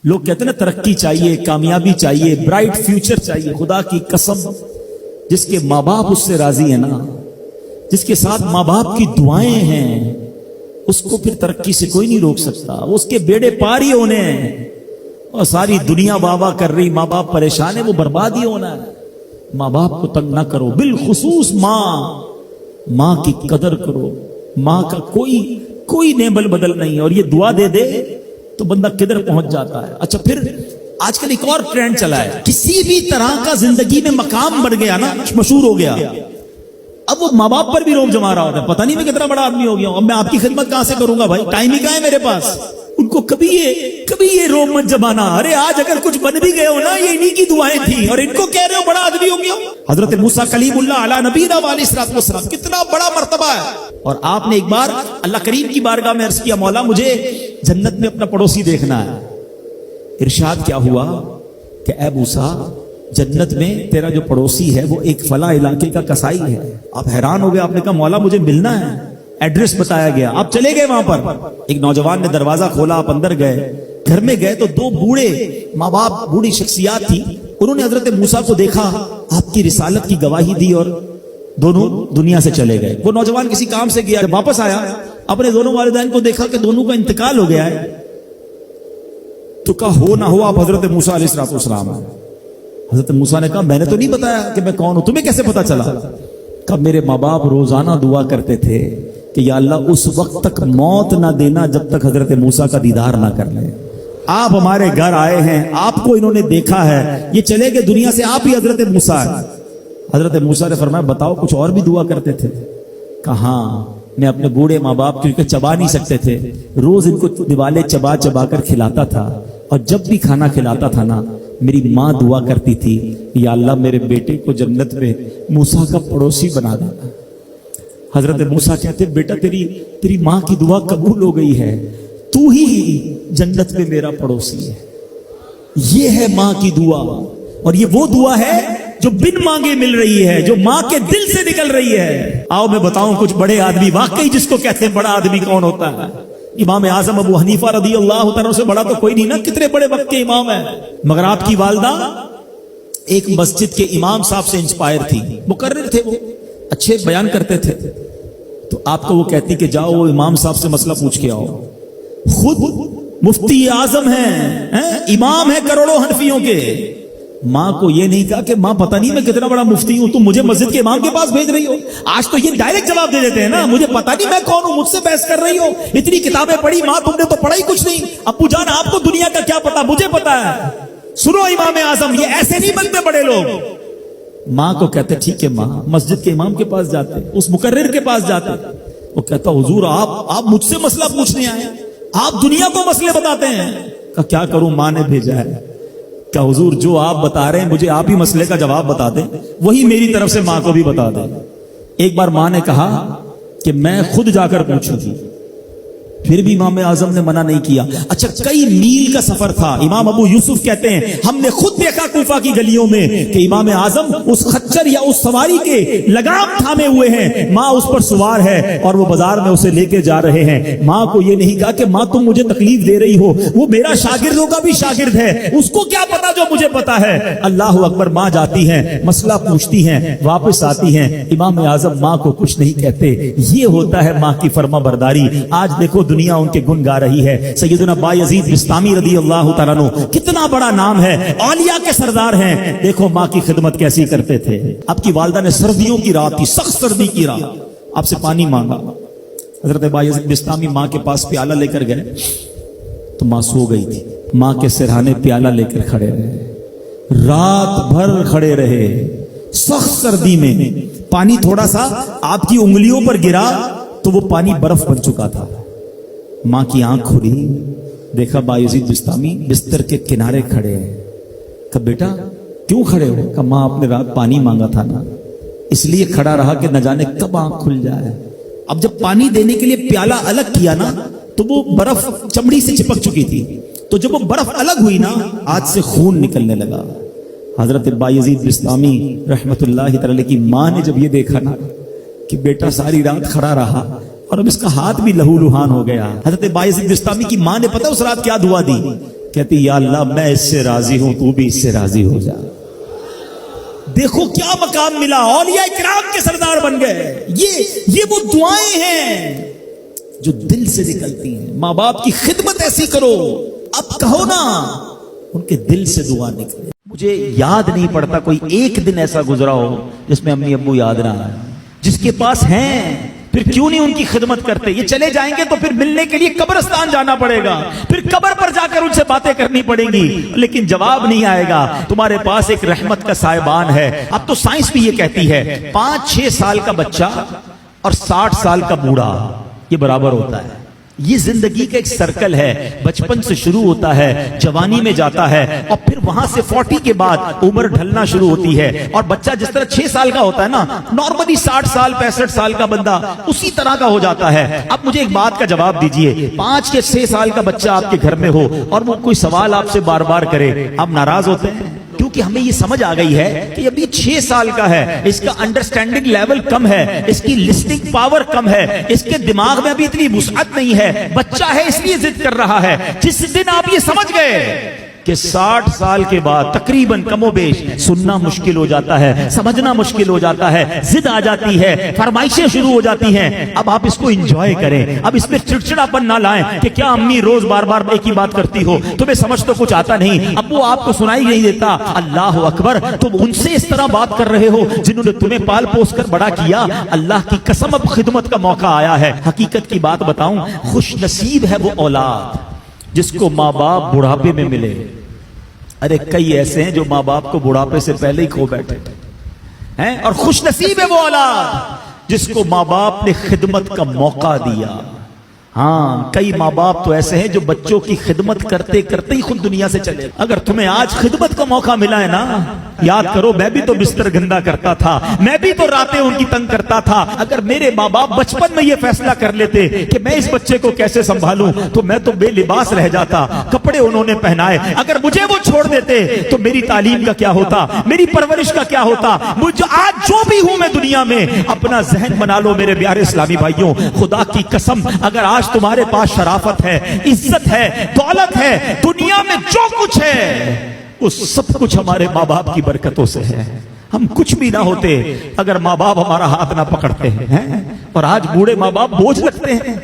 لوگ کہتے ہیں نا ترقی چاہیے، کامیابی چاہیے، برائٹ فیوچر چاہیے. خدا کی قسم جس کے ماں باپ اس سے راضی ہیں نا، جس کے ساتھ ماں باپ کی دعائیں ہیں، اس کو پھر ترقی سے کوئی نہیں روک سکتا. اس کے بیڑے پار ہی ہونے ہیں. اور ساری دنیا واہ واہ کر رہی، ماں باپ پریشان ہے، وہ برباد ہی ہونا ہے. ماں باپ کو تنگ نہ کرو، بالخصوص ماں کی قدر کرو. ماں کا کوئی نیبل بدل نہیں. اور یہ دعا دے دے تو بندہ کدھر پہنچ جاتا ہے. اچھا پھر آج کل ایک اور ٹرینڈ چلا ہے، کسی بھی طرح کا زندگی میں مقام بڑھ گیا نا، مشہور ہو گیا، اب وہ ماں باپ پر بھی روب جما رہا ہوتا ہے. پتہ نہیں میں کتنا بڑا آدمی ہو گیا ہوں، اب میں آپ کی خدمت کہاں سے کروں گا بھائی، ٹائم ہی کہاں ہے میرے پاس. ان کو کبھی یہ روب مت جمانا. ارے آج اگر کچھ بن بھی گئے ہو نا، یہ انہی کی دعائیں تھیں، اور ان کو کہہ رہے ہو بڑا آدمی ہو گیا. حضرت موسیٰ کلیم اللہ علی نبینا علیہ الصلوۃ والسلام، کتنا بڑا مرتبہ ہے. اور آپ نے ایک بار اللہ کریم کی بارگاہ میں عرض کیا، مولا مجھے جنت میں اپنا پڑوسی دیکھنا ہے. ارشاد کیا ہوا کہ اے موسیٰ، جنت میں تیرا جو پڑوسی ہے وہ ایک فلاں علاقے کا کسائی ہے. آپ حیران ہو گئے، آپ نے کہا مولا مجھے ملنا ہے. ایڈریس بتایا گیا، آپ چلے گئے وہاں پر. ایک نوجوان نے دروازہ کھولا، آپ اندر گئے. گھر میں گئے تو دو بوڑھے ماں باپ، بوڑھی شخصیات تھی. انہوں نے حضرت موسیٰ کو دیکھا، آپ کی رسالت کی گواہی دی، اور دونوں دنیا سے چلے گئے. وہ نوجوان کسی کام سے گیا، جب واپس آیا اپنے دونوں والدین کو دیکھا کہ دونوں کا انتقال ہو گیا ہے. تو کہا ہو نہ ہو آپ حضرت موسیٰ علیہ الصلوۃ والسلام ہیں. حضرت موسیٰ نے کہا میں نے تو نہیں بتایا کہ میں کون ہوں، تمہیں کیسے پتا چلا؟ کہا میرے ماں باپ روزانہ دعا کرتے تھے کہ یا اللہ اس وقت تک موت نہ دینا جب تک حضرت موسیٰ کا دیدار نہ کر لیں. آپ ہمارے گھر آئے ہیں، آپ کو انہوں نے دیکھا ہے، یہ چلے گئے دنیا سے، آپ ہی حضرت موسیٰ ہیں. حضرت موسیٰ نے فرمایا بتاؤ کچھ اور بھی دعا کرتے تھے؟ کہا ہاں، میں اپنے بوڑھے ماں باپ کیونکہ چبا نہیں سکتے تھے، روز ان کو دیوالے چبا چبا کر کھلاتا تھا، اور جب بھی کھانا کھلاتا تھا نا، میری ماں دعا کرتی تھی یا اللہ میرے بیٹے کو جنت میں موسیٰ کا پڑوسی بنا دینا. حضرت موسیٰ کہتے بیٹا تیری ماں کی دعا قبول ہو گئی ہے، تو ہی جنت میں میرا پڑوسی ہے. یہ ہے ماں کی دعا، اور یہ وہ دعا ہے جو بن مانگے مل رہی ہے، جو ماں کے دل سے نکل رہی ہے. آؤ میں بتاؤں کچھ بڑے آدمی، واقعی جس کو کہتے ہیں بڑا آدمی کون ہوتا ہے. امام اعظم ابو حنیفہ رضی اللہ تعالیٰ سے بڑا تو کوئی نہیں نا، کتنے بڑے وقت کے امام ہیں. مگر آپ کی والدہ ایک مسجد کے امام صاحب سے انسپائر تھی، مقرر تھے، وہ اچھے بیان کرتے تھے. تو آپ کو وہ کہتی کہ جاؤ وہ امام صاحب سے مسئلہ پوچھ کے آؤ. خود مفتی اعظم ہیں، امام ہیں کروڑوں حنفیوں کے. ماں کو یہ نہیں کہا کہ ماں پتہ نہیں میں کتنا بڑا مفتی ہوں، تم مجھے مسجد کے امام کے پاس بھیج رہی ہو. آج تو یہ ڈائریکٹ جواب دے دیتے ہیں نا، مجھے پتہ نہیں میں کون ہوں، مجھ سے بحث کر رہی ہو، اتنی کتابیں پڑھی ماں، تم نے تو پڑھا ہی کچھ نہیں. ابو جان آپ کو دنیا کا کیا پتا، مجھے پتا ہے. سنو امام اعظم، یہ ایسے نہیں بنتے بڑے لوگ. ماں کو کہتے ٹھیک ہے ماں، مسجد کے امام کے پاس جاتے، اس مقرر کے پاس جاتے. وہ کہتا حضور آپ مجھ سے مسئلہ پوچھنے آئے، آپ دنیا کو مسئلے بتاتے ہیں. کہ کیا کروں، ماں نے بھیجا ہے. کہ حضور جو آپ بتا رہے ہیں مجھے آپ ہی مسئلے کا جواب بتا دیں، وہی میری طرف سے ماں کو بھی بتا دیں. ایک بار ماں نے کہا کہ میں خود جا کر پوچھوں گی، پھر بھی امام اعظم نے منع نہیں کیا. اچھا کئی میل کا سفر تھا. امام ابو یوسف کہتے ہیں ہم نے خود دیکھا کوفہ کی گلیوں میں کہ امام اعظم اس خچر یا اس سواری کے لگام تھامے ہوئے ہیں، ماں اس پر سوار ہے اور وہ بازار میں اسے لے کے جا رہے ہیں. ماں کو یہ نہیں کہا کہ ماں تم مجھے تکلیف دے رہی ہو، وہ میرا شاگردوں کا بھی شاگرد ہے، اس کو کیا پتا جو مجھے پتا ہے. اللہ اکبر. ماں جاتی ہیں، مسئلہ پوچھتی ہیں، واپس آتی ہیں، امام اعظم ماں کو کچھ نہیں کہتے. یہ ہوتا ہے ماں کی فرما برداری. آج دیکھو دنیا ان کے گن گا رہی ہے. سیدنا بایزید بستامی رضی اللہ تعالیٰ عنہ، کتنا بڑا نام ہے، اولیاء کے سردار ہیں. دیکھو ماں کی خدمت کیسی کرتے تھے. آپ کی والدہ نے سردیوں کی رات تھی، سخت سردی کی رات، آپ سے پانی مانگا. حضرت بایزید بستامی ماں کے پاس پیالہ لے کر گئے تو ماں سو گئی تھی. ماں کے سرہانے پیالہ لے کر کھڑے رہے، رات بھر کھڑے رہے سخت سردی میں. پانی تھوڑا سا آپ کی انگلیوں پر گرا تو وہ پانی برف بن چکا تھا. ماں کی آنکھ کھلی، دیکھا بایزید بستامی بستر کے کنارے کھڑے ہیں. کہا بیٹا کیوں کھڑے ہو؟ کہا ماں آپ نے رات پانی مانگا تھا نا، اس لیے کھڑا رہا کہ نہ جانے کب آنکھ کھل جائے. اب جب پانی دینے کے لیے پیالہ الگ کیا نا تو وہ برف چمڑی سے چپک چکی تھی، تو جب وہ برف الگ ہوئی نا آج سے خون نکلنے لگا. حضرت بایزید بستامی رحمت اللہ تعالی کی ماں نے جب یہ دیکھا نا کہ بیٹا ساری رات کھڑا رہا اور اب اس کا ہاتھ بھی لہو لہان ہو گیا. حضرت بایزید بستامی کی ماں نے پتہ اس رات کیا دعا دی کہ کہتی یا اللہ میں اس سے راضی ہوں، تو بھی اس سے راضی ہو جا۔ دیکھو کیا مقام ملا، اولیاء کرام کے سردار بن گئے۔ یہ وہ دعائیں ہیں جو دل سے نکلتی ہیں۔ ماں باپ کی خدمت ایسی کرو، اب کہو نا ان کے دل سے دعا نکلے۔ مجھے یاد نہیں پڑتا کوئی ایک دن ایسا گزرا ہو جس میں امی ابو یاد نہ آئے۔ جس کے پاس ہیں پھر کیوں نہیں ان کی خدمت کرتے؟ یہ چلے جائیں گے تو پھر ملنے کے لیے قبرستان جانا پڑے گا، پھر قبر پر جا کر ان سے باتیں کرنی پڑیں گی، لیکن جواب نہیں آئے گا۔ تمہارے پاس ایک رحمت کا سائبان ہے۔ اب تو سائنس بھی یہ کہتی ہے 5-6 سال کا بچہ اور 60 سال کا بوڑھا یہ برابر ہوتا ہے۔ یہ زندگی کا ایک سرکل ہے، بچپن سے شروع ہوتا ہے، جوانی میں جاتا ہے، اور پھر وہاں سے 40 کے بعد عمر ڈھلنا شروع ہوتی ہے، اور بچہ جس طرح 6 سال کا ہوتا ہے نا، نارملی 60 سال 65 سال کا بندہ اسی طرح کا ہو جاتا ہے۔ اب مجھے ایک بات کا جواب دیجئے، 5 یا 6 سال کا بچہ آپ کے گھر میں ہو اور وہ کوئی سوال آپ سے بار بار کرے، آپ ناراض ہوتے ہیں؟ کیونکہ ہمیں یہ سمجھ آ گئی ہے کہ ابھی 6 سال کا ہے، اس کا انڈرسٹینڈنگ لیول کم ہے، اس کی لسننگ پاور کم ہے، اس کے دماغ میں ابھی اتنی وسعت نہیں ہے، بچہ ہے اس لیے ضد کر رہا ہے۔ جس دن آپ یہ سمجھ گئے کہ 60 سال کے بعد تقریباً کم و بیش سننا مشکل ہو جاتا ہے، سمجھنا مشکل ہو جاتا ہے، ضد آ جاتی ہے، فرمائشیں شروع ہو جاتی ہیں، اب آپ اس کو انجوائے کریں، اب اس میں چڑچڑاپن نہ لائیں کہ کیا امی روز بار بار ایک ہی بات کرتی ہو، تمہیں سمجھ تو کچھ آتا نہیں، ابو آپ کو سنائی نہیں دیتا۔ اللہ اکبر، تم ان سے اس طرح بات کر رہے ہو جنہوں نے تمہیں پال پوس کر بڑا کیا۔ اللہ کی قسم اب خدمت کا موقع آیا ہے۔ حقیقت کی بات بتاؤں، خوش نصیب ہے وہ اولاد جس کو ماں باپ بڑھاپے میں ملے۔ ارے کئی ایسے ہیں جو ماں باپ کو بڑھاپے سے پہلے ہی کھو بیٹھے ہیں، اور خوش نصیب ہے وہ اولاد جس کو ماں باپ نے خدمت کا موقع دیا۔ ہاں، کئی ماں باپ تو ایسے ہیں جو بچوں کی خدمت کرتے کرتے ہی خود دنیا سے چلے۔ اگر تمہیں آج خدمت کا موقع ملا ہے نا، یاد کرو میں بھی تو بستر گندا کرتا تھا، میں بھی تو راتیں ان کی تنگ کرتا تھا۔ اگر میرے ماں باپ بچپن میں یہ فیصلہ کر لیتے کہ میں اس بچے کو کیسے سنبھالوں تو میں تو بے لباس رہ جاتا، کپڑے انہوں نے پہنائے۔ اگر مجھے وہ چھوڑ دیتے تو میری تعلیم کا کیا ہوتا، میری پرورش کا کیا ہوتا؟ مجھے آج جو بھی ہوں میں دنیا میں، اپنا ذہن بنا لو میرے پیارے اسلامی بھائیوں، خدا کی قسم اگر آج تمہارے پاس شرافت ہے، عزت ہے، دولت ہے، دنیا میں جو کچھ ہے وہ سب کچھ ہمارے ماں باپ کی برکتوں سے ہے۔ ہم کچھ بھی نہ ہوتے اگر ماں باپ ہمارا ہاتھ نہ پکڑتے ہیں، اور آج بوڑھے ماں باپ بوجھ لگتے ہیں،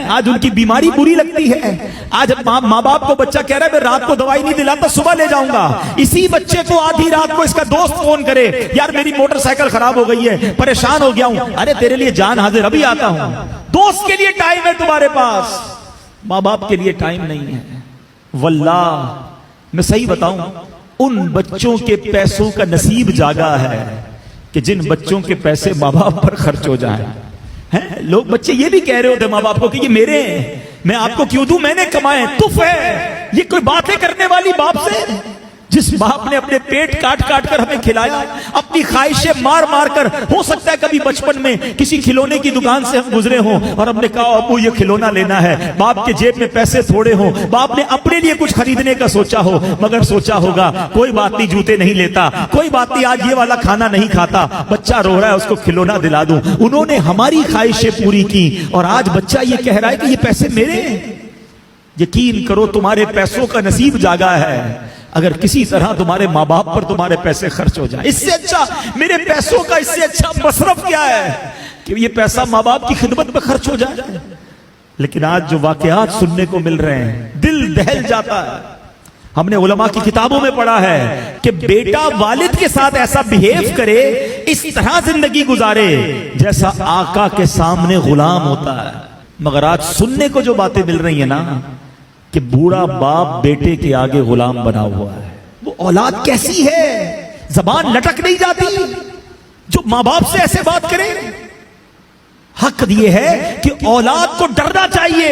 آج ان کی بیماری بری لگتی ہے۔ آج ماں باپ کو بچہ کہہ رہا ہے میں رات کو دوائی نہیں دلاتا، صبح لے جاؤں گا، اسی بچے کو آدھی رات کو اس کا دوست فون کرے یار میری موٹر سائیکل خراب ہو گئی ہے، پریشان ہو گیا ہوں۔ ارے تیرے لیے جان حاضر، ابھی آتا ہوں۔ دوست کے لیے ٹائم ہے تمہارے پاس، ماں باپ کے لیے ٹائم نہیں ہے۔ واللہ میں صحیح بتاؤں، ان بچوں کے پیسوں کا نصیب جاگا ہے کہ جن بچوں کے پیسے ماں باپ پر خرچ ہو جائیں۔ لوگ بچے یہ بھی کہہ رہے ہوتے ماں باپ کو کہ یہ میرے ہیں، میں آپ کو کیوں دوں، میں نے کمائے، تف ہے۔ یہ کوئی باتیں کرنے والی باپ سے؟ جس باپ نے اپنے پیٹ کاٹ کاٹ کر ہمیں کھلایا، اپنی خواہشیں مار مار کر، ہو سکتا ہے کبھی بچپن میں کسی کھلونے کی دکان سے ہم گزرے ہوں اور ہم نے کہا ابو یہ کھلونا لینا ہے، باپ کے جیب میں پیسے تھوڑے ہوں، باپ نے اپنے لیے کچھ خریدنے کا سوچا ہو، مگر سوچا ہوگا کوئی بات نہیں جوتے نہیں لیتا، کوئی بات نہیں آج یہ والا کھانا نہیں کھاتا، بچہ رو رہا ہے اس کو کھلونا دلا دوں۔ انہوں نے ہماری خواہشیں پوری کی، اور آج بچہ یہ کہہ رہا ہے کہ یہ پیسے میرے ہیں۔ یقین کرو تمہارے پیسوں کا نصیب جاگا ہے اگر کسی طرح تمہارے ماں باپ پر تمہارے پیسے خرچ ہو جائیں۔ اس سے اچھا میرے پیسوں کا اس سے اچھا مصرف کیا ہے کہ یہ پیسہ ماں باپ کی خدمت میں خرچ ہو جائے۔ لیکن آج جو واقعات سننے کو مل رہے ہیں دل دہل جاتا ہے۔ ہم نے علماء کی کتابوں میں پڑھا ہے کہ بیٹا والد کے ساتھ ایسا بہیو کرے، اس طرح زندگی گزارے جیسا آقا کے سامنے غلام ہوتا ہے۔ مگر آج سننے کو جو باتیں مل رہی ہیں نا کہ بوڑھا باپ بیٹے کے آگے غلام بنا ہوا ہے۔ وہ اولاد کیسی ہے، زبان لٹک نہیں جاتی جو ماں باپ سے ایسے بات کرے؟ حق یہ ہے کہ اولاد کو ڈرنا چاہیے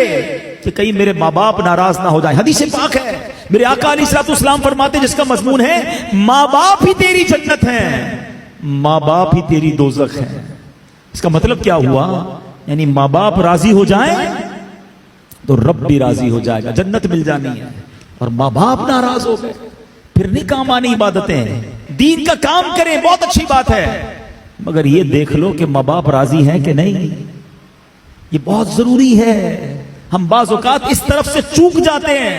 کہ کہیں میرے ماں باپ ناراض نہ ہو جائیں۔ حدیث پاک ہے، میرے آقا علیہ الصلوۃ والسلام فرماتے جس کا مضمون ہے ماں باپ ہی تیری جنت ہے، ماں باپ ہی تیری دوزخ ہے۔ اس کا مطلب کیا ہوا؟ یعنی ماں باپ راضی ہو جائیں تو رب بھی راضی ہو جائے گا، جنت مل جانی ہے۔ اور ماں باپ ناراض ہو گئے پھر نہیں کام آنی عبادتیں، دین کا کام کریں بہت اچھی بات ہے، مگر یہ دیکھ لو کہ ماں باپ راضی ہیں کہ نہیں، یہ بہت ضروری ہے۔ ہم بعض اوقات اس طرف سے چوک جاتے ہیں۔